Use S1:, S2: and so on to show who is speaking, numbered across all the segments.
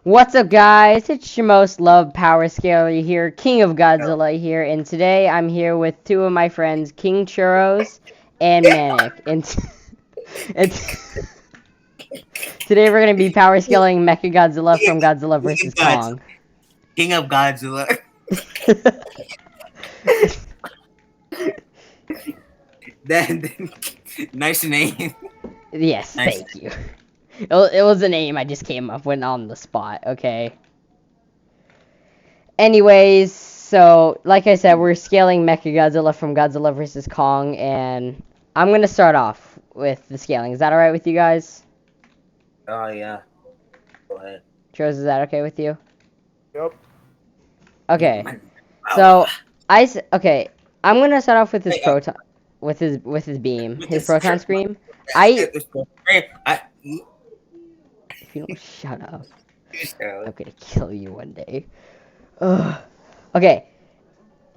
S1: What's up, guys? It's your most loved power scaler here, King of
S2: No.
S1: Godzilla here, and today I'm here with two of my friends, King Churros and Manic. And today we're gonna be power scaling Mechagodzilla from Godzilla
S2: King
S1: vs
S2: of Godzilla.
S1: Kong.
S2: King of Godzilla. Then nice name.
S1: Yes,
S2: Nice.
S1: thank you. It was a name I just came up with on the spot. Okay. Anyways, so like I said, we're scaling Mechagodzilla from Godzilla vs Kong, and I'm gonna start off with the scaling. Is that alright with you guys?
S2: Oh yeah. Go ahead.
S1: Chose, is that okay with you?
S3: Yep.
S1: Okay.
S2: Oh,
S1: So okay. I'm gonna start off with his
S2: hey,
S1: proton, with his beam,
S2: with
S1: his
S2: this
S1: proton
S2: trip.
S1: scream. I
S2: I.
S1: If you don't shut up,
S2: So,
S1: I'm gonna kill you one day. Ugh. Okay.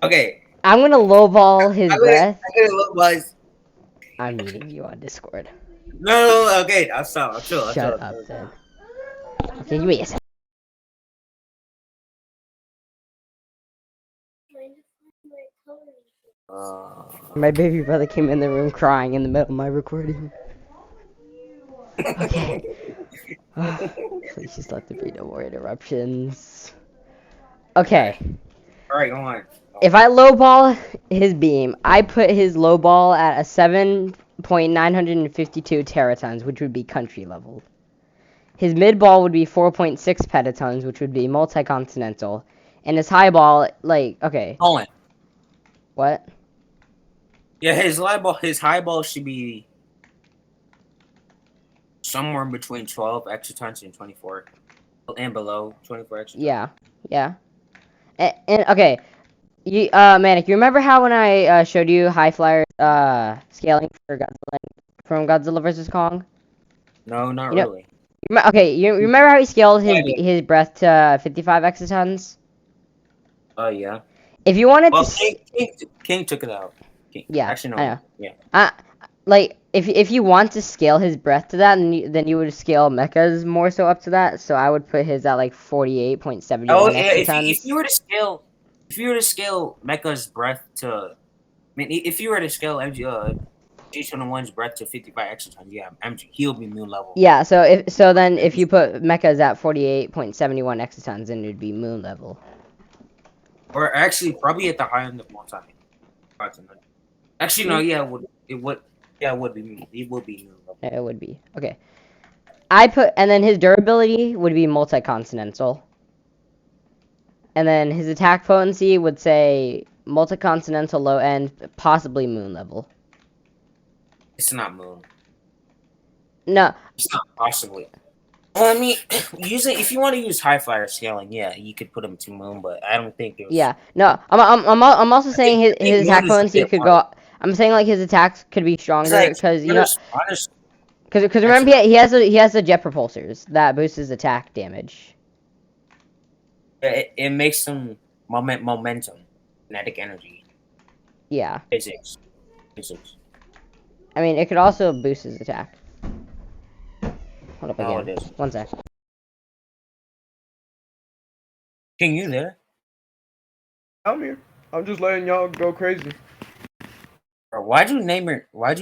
S2: okay.
S1: I'm gonna lowball his breath.
S2: I'm gonna look was.
S1: I'm meeting you on Discord.
S2: No. Okay. I'll stop. I'll chill. I'll
S1: Shut
S2: chill.
S1: up then. Okay, you wait a second.
S2: Uh,
S1: My baby brother came in the room crying in the middle of my recording. Okay. Please just let there be no more interruptions. Okay.
S2: All right. Go on.
S1: If I lowball his beam, I put his lowball at a 7.952 teratons, which would be country level. His mid ball would be 4.6 petatons, which would be multi-continental. And his high ball, okay.
S2: Colin.
S1: What?
S2: Yeah, his high ball should be somewhere in between 12 exotons and 24, and below 24 exotons.
S1: Yeah. And okay, Manic, you remember how when I showed you High Flyer's scaling for Godzilla from Godzilla vs Kong?
S2: No, not
S1: You know,
S2: really.
S1: okay, you remember how he scaled his breath to 55 exotons?
S2: Oh yeah.
S1: If you wanted
S2: Well,
S1: to,
S2: King took it out. King.
S1: yeah,
S2: Actually,
S1: I
S2: no.
S1: know.
S2: Yeah.
S1: If you want to scale his breath to that, then you would scale Mecha's more so up to that. So I would put his at like 48.71
S2: Oh yeah. If
S1: exotons.
S2: you were to scale, Mecha's breath to, I mean, if you were to scale G21's breath to 55 exotons, yeah, he'll be moon level.
S1: Yeah, so then if you put Mecha's at 48.71 exotons, then it would be moon level.
S2: Or actually, probably at the high end of multi continent. Actually, no. Yeah, it would. Yeah, it would be. It would be moon level.
S1: It would be. Okay. And then his durability would be multi-continental. And then his attack potency would say multi-continental low end, possibly moon level.
S2: It's not moon.
S1: No,
S2: It's not possibly. Well, I mean, using if you want to use high flyer scaling, yeah, you could put him to moon, but I don't think it was.
S1: yeah, no. I'm also saying
S2: I think
S1: his attack
S2: moon is a
S1: potency
S2: bit
S1: could
S2: hard.
S1: go. I'm saying like his attacks could be
S2: It's
S1: stronger
S2: like
S1: because
S2: honest.
S1: because remember
S2: Actually,
S1: he has the jet propulsors that boosts his attack damage.
S2: it makes some momentum, kinetic energy,
S1: Yeah,
S2: physics.
S1: I mean it could also boost his attack. Hold up
S2: Oh,
S1: again.
S2: it is.
S1: One sec.
S2: King, you there?
S3: I'm here. I'm just letting y'all go crazy.
S2: Bro, why'd you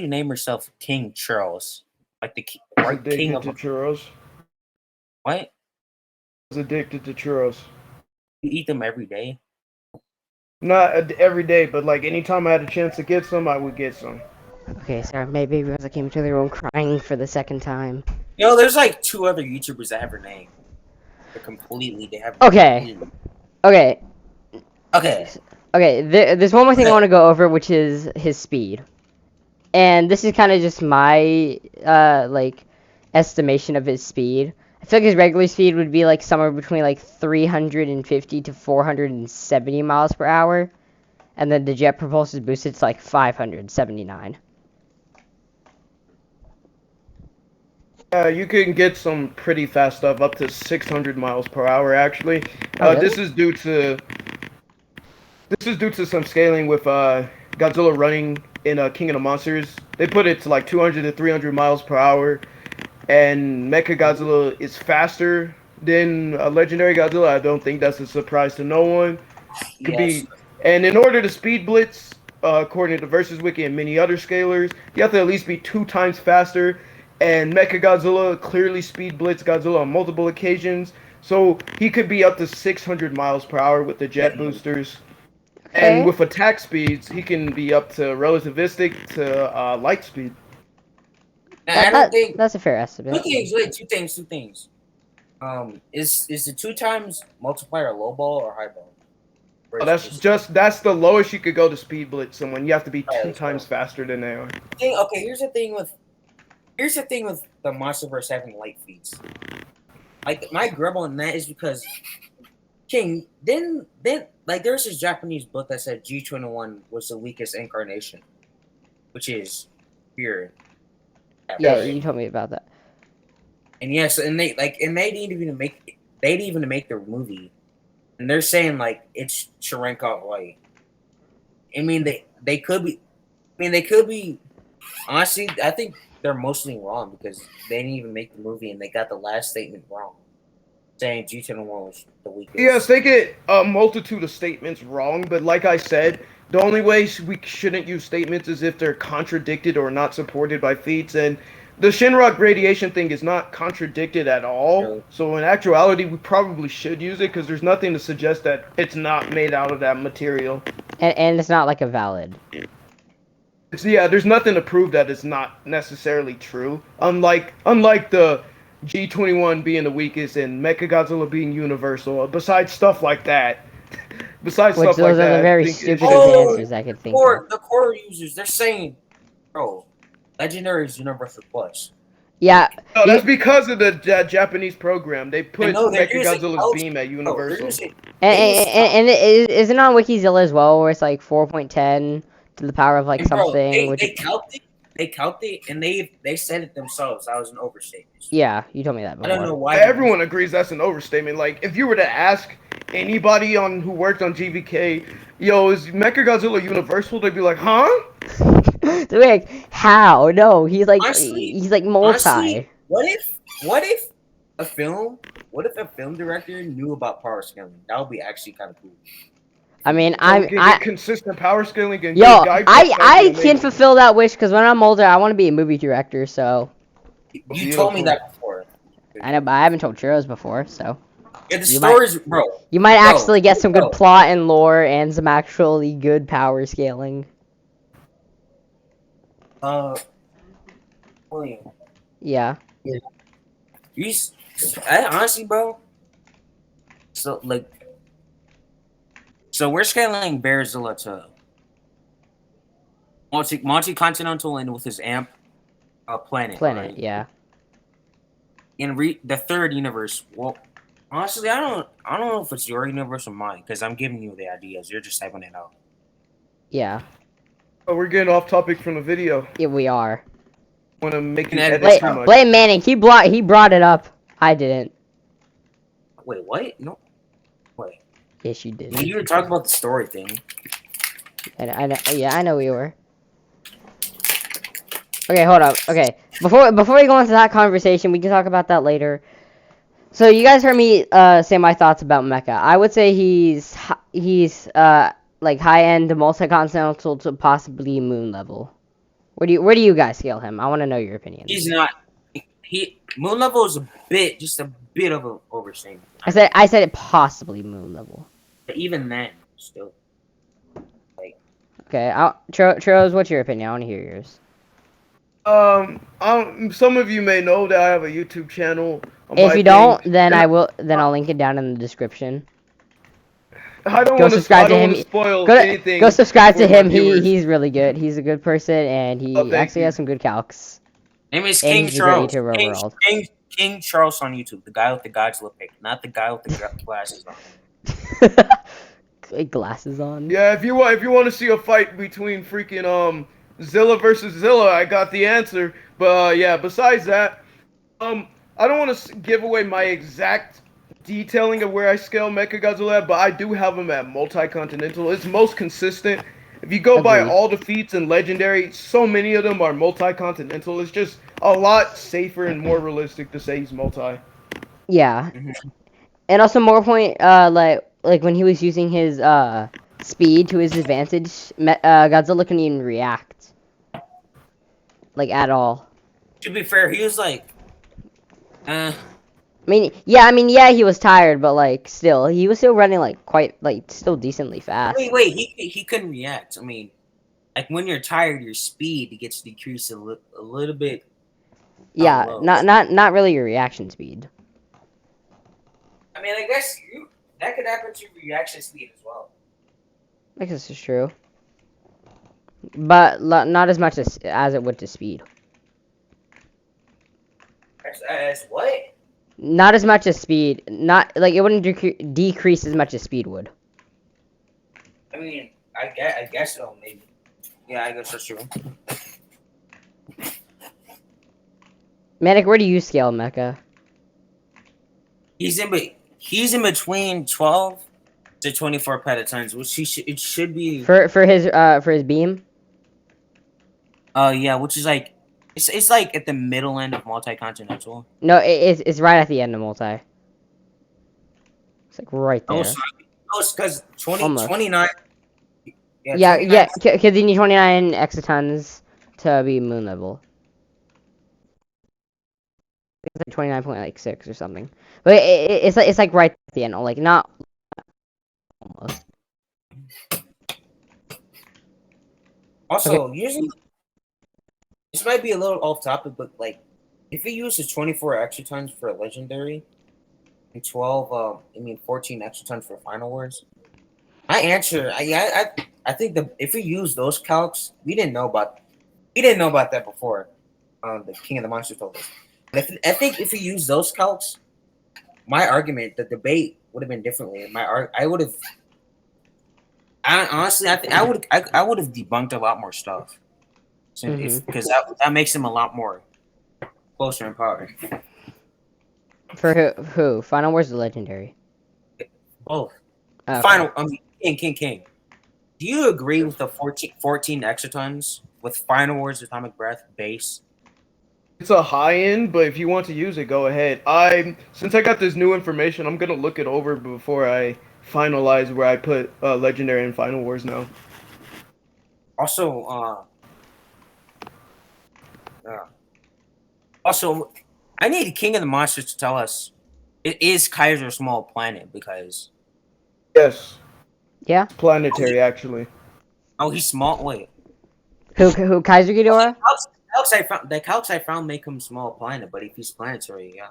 S2: name yourself King Charles? Like the
S3: I was
S2: right king
S3: addicted
S2: of
S3: to churros.
S2: what?
S3: I was addicted to churros.
S2: You eat them every day.
S3: Not every day, but like anytime I had a chance to get some, I would get some.
S1: Okay, sorry, maybe because I came to the room crying for the second time.
S2: You know, there's like two other YouTubers that have her name. They have
S1: Okay,
S2: completely.
S1: okay,
S2: Okay.
S1: okay. There's one more thing I want to go over, which is his speed. And this is kind of just my estimation of his speed. I feel like his regular speed would be like somewhere between like 350 to 470 miles per hour, and then the jet propulsors boosted to like 579.
S3: You can get some pretty fast stuff up to 600 miles per hour. Actually,
S1: Oh, really?
S3: this is due to some scaling with Godzilla running in King of the Monsters. They put it to like 200 to 300 miles per hour, and Mechagodzilla is faster than a legendary Godzilla. I don't think that's a surprise to no one. Could
S2: Yes.
S3: be, and in order to speed blitz, according to Versus Wiki and many other scalers, you have to at least be 2 times faster. And Mechagodzilla clearly speed blitzed Godzilla on multiple occasions, so he could be up to 600 miles per hour with the jet boosters. And
S1: Okay.
S3: with attack speeds, he can be up to relativistic to light speed.
S2: And I don't think
S1: That's a fair estimate.
S2: two things. Wait, two things. Is the 2 times multiplier low ball or high ball? Or
S3: Oh,
S2: is it
S3: that's the lowest you could go to speed blitz someone. You have to be
S2: Alright,
S3: two
S2: let's
S3: times
S2: go.
S3: faster than they are.
S2: Okay, here's the thing with the Monsterverse having light feats. Like my grub on that is because King then like there's this Japanese book that said G21 was the weakest incarnation, which is fear.
S1: Yeah, you told me about that.
S2: And yes, and they didn't even make the movie, and they're saying like it's Cherenkov light. I mean they could be. I mean they could be. Honestly, I think they're mostly wrong because they didn't even make the movie and they got the last statement wrong, saying G21 was the weakest.
S3: Yes, they get a multitude of statements wrong, but like I said, the only way we shouldn't use statements is if they're contradicted or not supported by feats, and the Shinrock radiation thing is not contradicted at all.
S2: Really?
S3: So in actuality, we probably should use it because there's nothing to suggest that it's not made out of that material.
S1: And it's not like a valid.
S3: There's nothing to prove that it's not necessarily true. Unlike the G21 being the weakest and Mechagodzilla being universal. Besides stuff like that.
S1: Which those are the very stupid advances I could think of.
S2: The core users, they're saying, bro, Legendary is Universal Plus.
S1: Yeah.
S3: No, that's because of the Japanese program. They put Mechagodzilla's beam at Universal.
S1: And it isn't on Wikizilla as well, where it's like 4.10 to the power of like something.
S2: Bro, they counted it, and they said it themselves. That was an overstatement.
S1: Yeah, you told me that before.
S2: I don't know why.
S3: Everyone agrees that's an overstatement. Like, if you were to ask anybody who worked on GVK, yo, is Mechagodzilla universal? They'd be like, huh?
S1: They're like, how? No, he's like multi.
S2: Honestly, what if a film director knew about power scaling? That would be actually kind of cool.
S1: I mean,
S3: consistent power scaling. And
S1: I can fulfill that wish because when I'm older, I want to be a movie director. So
S2: you told me that before.
S1: I know, but I haven't told Churros before. So
S2: yeah, the stories, bro.
S1: You might actually get some good plot and lore and some actually good power scaling.
S2: William.
S1: Yeah.
S2: Honestly, bro. So we're scaling Bearzilla to multi-continental and with his amp planet.
S1: Planet, right? Yeah.
S2: In the third universe, well, honestly, I don't know if it's your universe or mine because I'm giving you the ideas. You're just typing it out.
S1: Yeah.
S3: Oh, we're getting off topic from the video.
S1: Yeah, we are.
S3: Want to make it edit too much.
S1: Blame Manic. He brought it up. I didn't.
S2: Wait, what? No. Wait.
S1: Yes, you did.
S2: You were talking about the story thing.
S1: I know. Yeah, I know we were. Okay, hold up. Okay, before we go into that conversation, we can talk about that later. So you guys heard me say my thoughts about Mecha. I would say he's like high-end multi-continental to possibly moon level. Where do you guys scale him? I want to know your opinion.
S2: He's not. Moon level is just a bit of an overstatement.
S1: I said it possibly moon level.
S2: But even then, still. Like.
S1: Okay, Churros, what's your opinion? I want to hear yours.
S3: Some of you may know that I have a YouTube channel.
S1: If you don't, then I'll link it down in the description.
S3: I don't want to spoil anything.
S1: Go subscribe to him. He's really good. He's a good person, and he actually has some good calcs.
S2: Name is King Charles. King Charles on YouTube. The guy with the Godzilla pic, not the guy with the glasses on.
S1: Glasses on.
S3: Yeah, if you want to see a fight between freaking Zilla versus Zilla, I got the answer. But yeah, besides that, I don't want to give away my exact detailing of where I scale Mechagodzilla at, but I do have him at multi-continental. It's most consistent. If you go by all the feats and legendary, so many of them are multi-continental. It's just a lot safer and more realistic to say he's multi.
S1: Yeah,
S2: Mhm.
S1: and also more point. Like when he was using his speed to his advantage, Godzilla couldn't even react like at all.
S2: To be fair, he was like,
S1: I mean, yeah, he was tired, but like still, he was still running like quite like still decently fast.
S2: wait, he couldn't react. I mean, like when you're tired, your speed gets decreased a little bit
S1: Yeah,
S2: low.
S1: not really your reaction speed.
S2: I mean, I guess that could happen to your reaction speed as well.
S1: I guess this is true, but not as much as it would to speed.
S2: As what?
S1: Not as much as speed. Not like it wouldn't decrease as much as speed would.
S2: I mean, I guess so, maybe. Yeah, I guess that's true.
S1: Manic, where do you scale Mecha?
S2: He's in between 12 to 24 petatons, which it should be.
S1: For his beam?
S2: Yeah, which is like it's like at the middle end of multi-continental.
S1: No, it's right at the end of multi. It's like right
S2: Oh,
S1: there,
S2: sorry. Oh, it's because 20,
S1: almost.
S2: 29. Yeah,
S1: Yeah,
S2: 29.
S1: because you need 29 exatons to be moon level. It's like 29.6 or something. But it's like right at the end, like not almost. Okay.
S2: Also, usually this might be a little off topic, but like if you use the 24 extra tons for a legendary and 12, 14 extra tons for final words, my answer, I think if we use those calcs, we didn't know about that before. The King of the Monsters told us. But I think if we use those calcs, my argument, the debate would have been differently. I would have. Honestly, I think I would have debunked a lot more stuff, because that makes him a lot more closer in power.
S1: For who? Final Wars or Legendary?
S2: Both.
S1: Okay.
S2: Final. King. Do you agree with the 14 exatons with Final Words Atomic Breath base?
S3: It's a high end, but if you want to use it, go ahead. Since I got this new information, I'm gonna look it over before I finalize where I put Legendary and Final Wars now.
S2: Also, also, I need King of the Monsters to tell us, is Kaiser a small planet? Because
S3: Yes,
S1: Yeah.
S3: planetary actually.
S2: oh, he's small. Wait,
S1: Who Kaiser Ghidorah?
S2: the calcs I found make him small planet, but if he's planetary, yeah.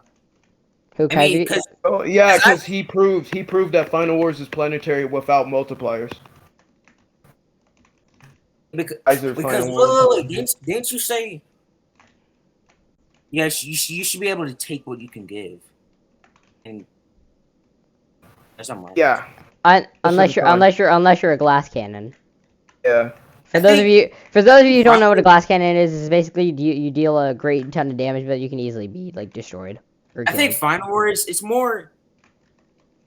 S1: Who
S2: I mean,
S1: Kaiser?
S2: because
S3: Oh yeah, because he proved that Final Wars is planetary without multipliers. Kaiser Final Wars.
S2: wait, didn't you say? Yes, you should be able to take what you can give, and that's not mine.
S3: Yeah,
S1: Unless you're a glass cannon.
S3: yeah.
S1: For those of you who don't know what a glass cannon is basically you deal a great ton of damage, but you can easily be like destroyed or
S2: I
S1: killed.
S2: think Final Wars, it's more.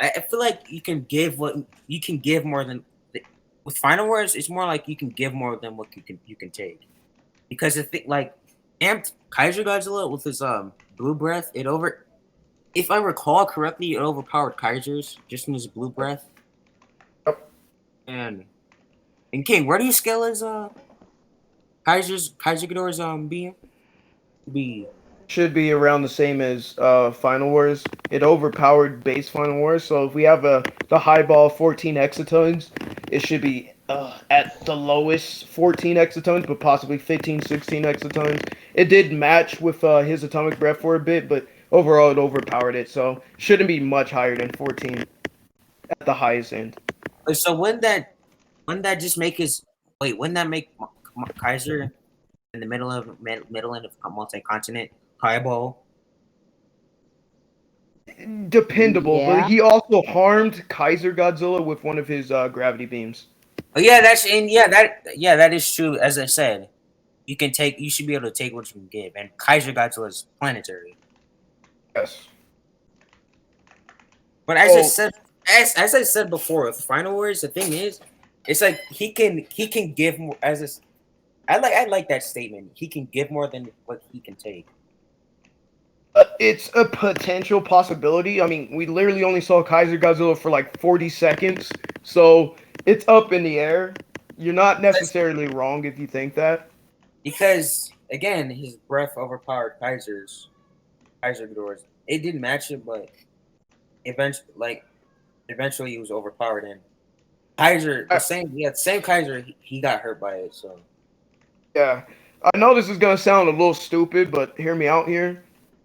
S2: I feel like you can give more than with Final Wars. It's more like you can give more than what you can take, because I think like Amped Kaiser Godzilla with his blue breath, if I recall correctly, it overpowered Kaiser's just in his blue breath.
S3: Yep.
S2: And King, where do you scale his Kaiser Ghidorah's being? Be
S3: Should be around the same as Final Wars. It overpowered base Final Wars, so if we have the high ball 14 exatons, it should be at the lowest 14 exatons, but possibly 15, 16 exatons. It did match with his atomic breath for a bit, but overall it overpowered it, so shouldn't be much higher than 14 at the highest end.
S2: so when that just make his when that make Kaiser in the middle end of multi-continent highball?
S3: Dependable,
S1: Yeah.
S3: but he also harmed Kaiser Godzilla with one of his gravity beams.
S2: Oh yeah, that is true. As I said, you should be able to take what you can give, and Kaiser Godzilla is planetary.
S3: Yes.
S2: But as I said before, with Final Wars, the thing is, it's like he can give more. I like that statement. He can give more than what he can take.
S3: It's a potential possibility. I mean, we literally only saw Kaiser Godzilla for like 40 seconds, so it's up in the air. You're not necessarily wrong if you think that.
S2: Because again, his breath overpowered Kaiser Ghidorah's. It didn't match it, but eventually he was overpowered. And Kaiser,
S3: I,
S2: the same Kaiser, he got hurt by it. So
S3: yeah, I know this is gonna sound a little stupid, but hear me out here.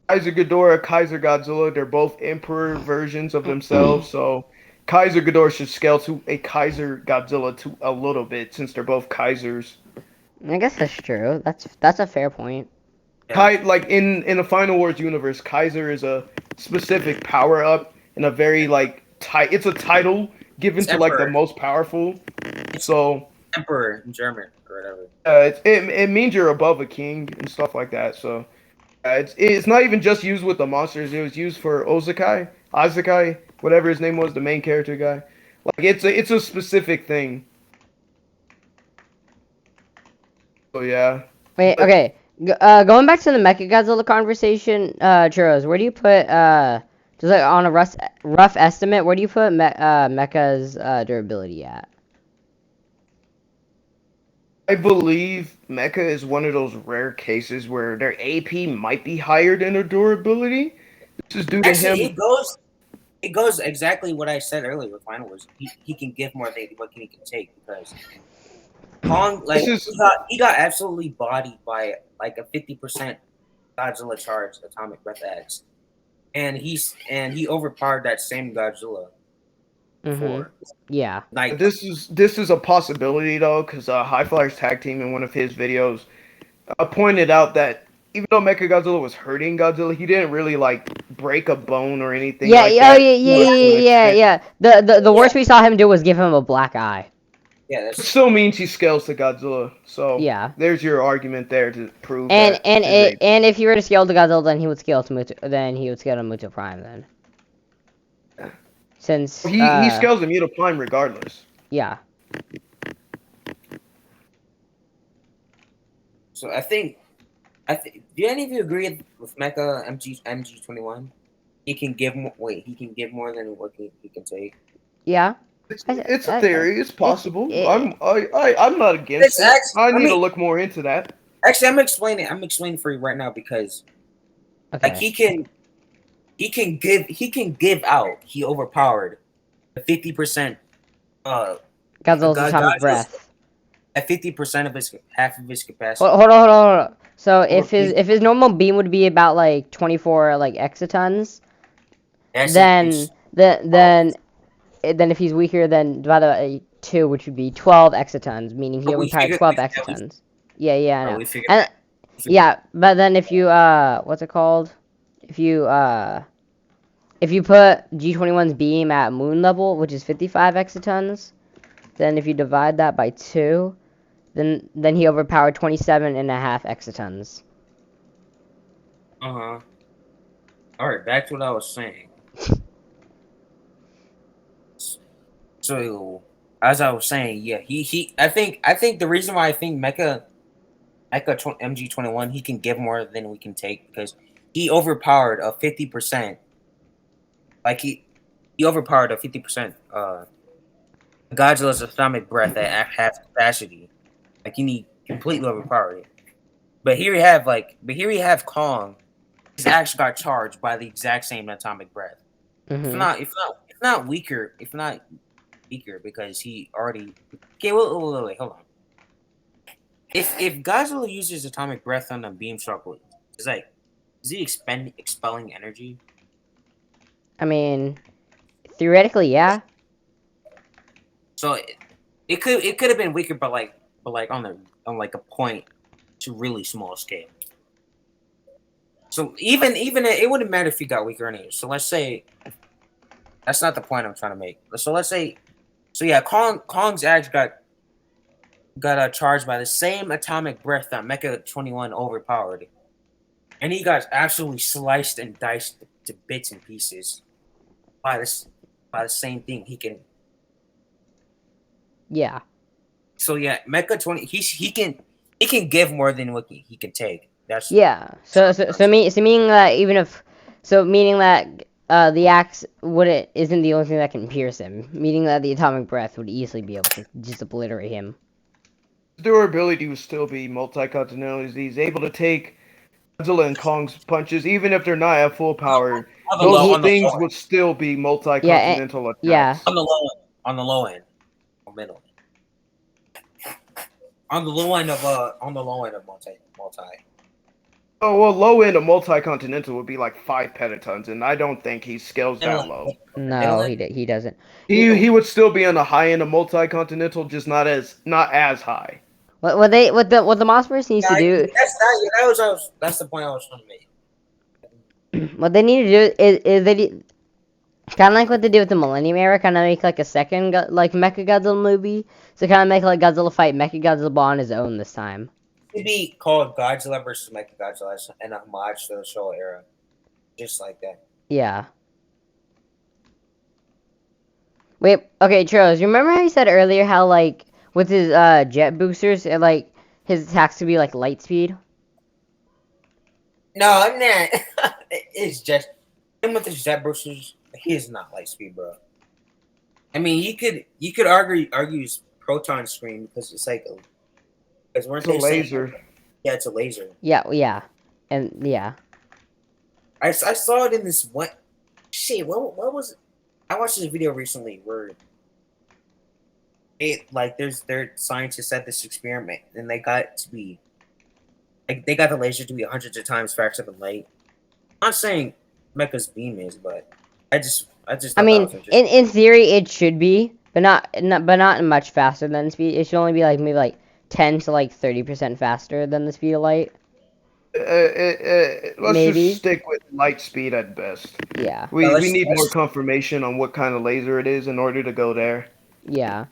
S3: Kaiser Ghidorah, Kaiser Godzilla, they're both emperor versions of themselves, so Kaiser Ghidorah should scale to a Kaiser Godzilla to a little bit since they're both Kaisers.
S1: I guess that's true. That's a fair point.
S2: yeah,
S3: Like in the Final Wars universe, Kaiser is a specific power up in a very like it's a title given
S2: it's
S3: to like the
S2: Emperor.
S3: most powerful.
S2: It's
S3: So
S2: Emperor in German or whatever.
S3: it means you're above a king and stuff like that. So it's not even just used with the monsters. It was used for Ozakai, whatever his name was, the main character guy. Like it's a specific thing. So yeah.
S1: Wait,
S3: But
S1: okay. Going back to the Mechagodzilla conversation, Churros, where do you put just like on a rough estimate, where do you put Mecha's durability at?
S3: I believe Mecha is one of those rare cases where their AP might be higher than their durability. This is due to
S2: Actually,
S3: him.
S2: it goes exactly what I said earlier with Final Wars. He can give more than what he can take because Kong
S3: This is
S2: he got absolutely bodied by like a 50% Godzilla charge atomic breath X, and he overpowered that same Godzilla before.
S1: Yeah.
S2: Like
S3: this is a possibility though, because High Flyers tag team in one of his videos pointed out that even though Mechagodzilla was hurting Godzilla, he didn't really like break a bone or anything
S1: Yeah,
S3: like
S1: yeah, oh,
S3: that
S1: yeah, yeah,
S3: to
S1: yeah,
S3: an
S1: yeah,
S3: extent.
S1: yeah. The
S2: yeah,
S1: worst we saw him do was give him a black eye.
S2: yeah,
S3: It
S2: that's
S3: still means he scales to Godzilla. So
S1: Yeah.
S3: there's your argument there to prove that his AP.
S1: And if you were to scale to Godzilla, then he would scale to Muto Prime then. Since
S3: He scales the Muta Prime regardless.
S1: yeah.
S2: so. Do any of you agree with Mecha MG21? He can give more. Wait, he can give more than what he can take.
S1: Yeah.
S3: It's a theory. It's possible.
S1: it-
S3: I'm not against
S2: It's
S3: it.
S2: actually,
S3: I need to look more into that.
S2: actually, I'm explaining for you right now because like
S1: Okay.
S2: he can give out. He overpowered the 50%.
S1: Godzilla's atomic
S2: Godzilla's
S1: breath.
S2: at 50% of his half of his capacity.
S1: Hold on. So
S3: Repeat.
S1: if his normal beam would be about like 24 like exatons,
S2: That's
S1: then then if he's weaker, then divide that by 2, which would be 12 exatons, meaning he
S2: But we
S1: overpowered
S2: figured
S1: 12
S2: we
S1: exatons. Yeah, I know.
S2: we figured
S1: And
S2: that.
S1: yeah, but then if you what's it called? If you put G21's beam at moon level, which is 55 exatons, then if you divide that by 2, then he overpowered 27.5 exatons.
S2: Uh-huh. All right, back to what I was saying. So, as I was saying, yeah, I think the reason why I think MG21 he can give more than we can take because he overpowered a 50%. Like he overpowered a 50% Godzilla's atomic breath at half capacity. Like he completely overpowered it. But here you have Kong. His actually got charged by the exact same atomic breath.
S1: Mm-hmm.
S2: If not weaker because he already. Okay, wait, hold on. If Godzilla uses atomic breath on a beam shock, is he expelling energy?
S1: I mean, theoretically, yeah.
S2: So it could have been weaker, but like on like a point to really small scale. So even it wouldn't matter if he got weaker anyway. So let's say that's not the point I'm trying to make. So let's say, so yeah, Kong's axe got charged by the same atomic breath that Mecha 21 overpowered, and he got absolutely sliced and diced to bits and pieces by the same thing. He can.
S1: Yeah.
S2: So yeah, Mecha 20 he can give more than what he can take. That's
S1: Yeah. So meaning that meaning that the axe isn't the only thing that can pierce him. Meaning that the atomic breath would easily be able to just obliterate him.
S3: Durability would still be multi-continental. He's able to take Godzilla and Kong's punches, even if they're not at full power. Those
S2: on the
S3: things
S2: low end.
S3: would still be
S1: Yeah. And,
S3: multi-continental
S1: yeah.
S3: attacks.
S2: On the low end. On the low end. On middle. On the low end of multi.
S3: Oh well, low end of multi-continental would be like 5 pentatons, and I don't think he scales
S2: Middle
S3: that
S2: end.
S3: low.
S1: No,
S2: Middle end.
S1: he doesn't.
S3: He would still be on the high end of multi-continental, just not as high.
S1: What the Mossverse needs to do.
S2: That's the point I was trying to make.
S1: What they need to do is kind of like what they did with the Millennium Era, kind of make like a second like Mechagodzilla movie. So kind of make like Godzilla fight Mechagodzilla on his own this time.
S2: It'd be called Godzilla versus Mechagodzilla and a homage to the Showa era, just like that.
S1: Yeah. Wait, okay, Charles, you remember how you said earlier how, like, with his jet boosters, like, his attacks could be, like, light speed?
S2: No, I'm not. It's just him with his jet boosters. He is not light speed, bro. I mean, you could argue his proton screen because it's like because weren't
S3: It's a
S2: they saying-
S3: laser.
S2: yeah, it's a laser.
S1: Yeah. And, yeah.
S2: I saw it in this one. Shit, what was it? I watched this video recently where their scientists at this experiment and they got the laser to be hundreds of times faster than light. I'm not saying Mecha's beam is, but I just
S1: I mean, in theory, it should be, but not much faster than speed. It should only be, like, maybe, like, 10 to, like, 30% faster than the speed of light.
S3: Let's
S1: Maybe.
S3: just stick with light speed at best.
S1: Yeah.
S3: We
S2: let's-
S3: need
S2: let's-
S3: more confirmation on what kind of laser it is in order to go there.
S1: Yeah.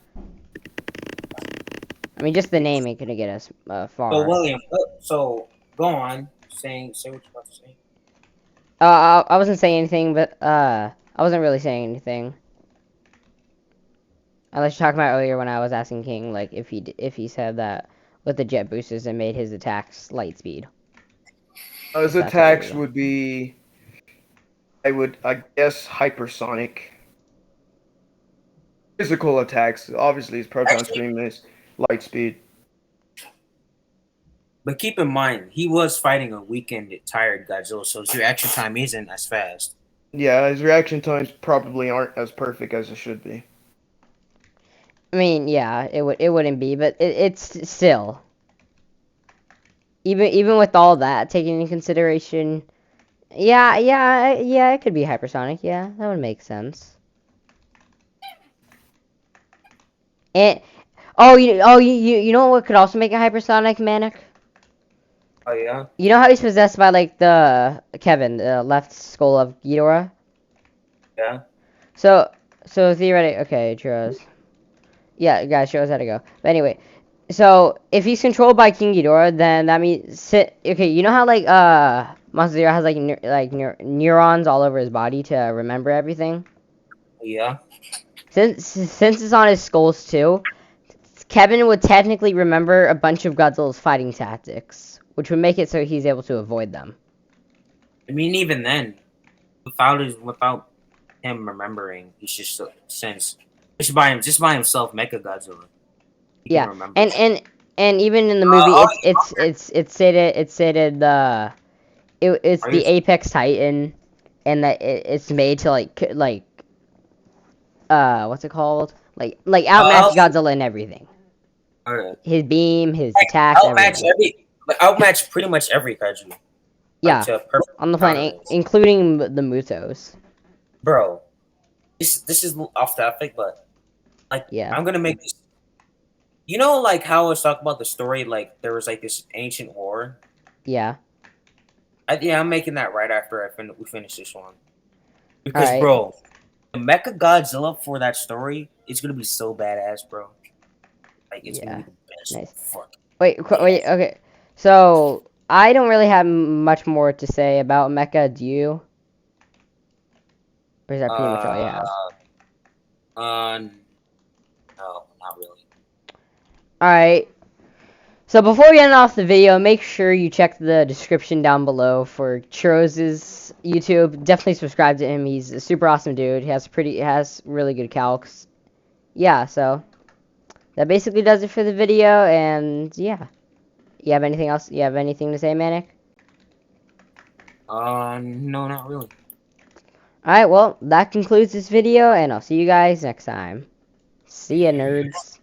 S1: I mean, just the name ain't gonna get us far.
S2: So William, so go on, say what you're about to say.
S1: I wasn't saying anything, but I wasn't really saying anything. I was talking about earlier when I was asking King, like, if he said that with the jet boosters it made his attacks light speed.
S3: His
S1: That's
S3: attacks
S1: what
S3: would be, I guess, hypersonic. Physical attacks, obviously, his proton stream is light speed.
S2: But keep in mind, he was fighting a weakened, tired Godzilla, so his reaction time isn't as fast.
S3: Yeah, his reaction times probably aren't as perfect as it should be.
S1: I mean, yeah, it wouldn't be, but it's still. Even with all that taken into consideration, yeah, it could be hypersonic. Yeah, that would make sense. And you know what could also make it hypersonic, Manic?
S2: Oh yeah.
S1: You know how he's possessed by like the left skull of Ghidorah?
S2: Yeah.
S1: So theoretically, okay, Churros. Yeah, guys, show us how to go. But anyway, so if he's controlled by King Ghidorah, then that means okay. You know how like Monster Zero has like neurons all over his body to remember everything.
S2: Yeah.
S1: Since it's on his skulls too, Kevin would technically remember a bunch of Godzilla's fighting tactics, which would make it so he's able to avoid them.
S2: I mean, even then, without him remembering, he's just just by himself, Mechagodzilla. He
S1: Yeah,
S2: can remember.
S1: and even in the movie, it's stated it's the Apex Titan, and that it's made to like what's it called? Like outmatch Godzilla and everything.
S2: Alright.
S1: His beam, his attacks, everything.
S2: Outmatch pretty much every kaiju.
S1: Yeah,
S2: to a perfect
S1: on the planet,
S2: balance.
S1: including the Mutos.
S2: Bro, this is off topic, but like,
S1: Yeah.
S2: I'm gonna make this. You know, like how I was talking about the story, like there was like this ancient war.
S1: Yeah.
S2: I'm making that right after we finish this one. Because,
S1: Alright.
S2: bro, the Mechagodzilla for that story is gonna be so badass, bro. Like it's gonna be the best.
S1: Nice.
S2: Fuck.
S1: Wait, okay. So I don't really have much more to say about Mecha. Do you? Or is that pretty much all you have?
S2: No, not really.
S1: Alright. So before we end off the video, make sure you check the description down below for Churros' YouTube. Definitely subscribe to him. He's a super awesome dude. He has really good calcs. Yeah, so that basically does it for the video, and yeah. You have anything else? You have anything to say, Manic?
S2: No, not really.
S1: Alright, well, that concludes this video, and I'll see you guys next time. See ya, nerds.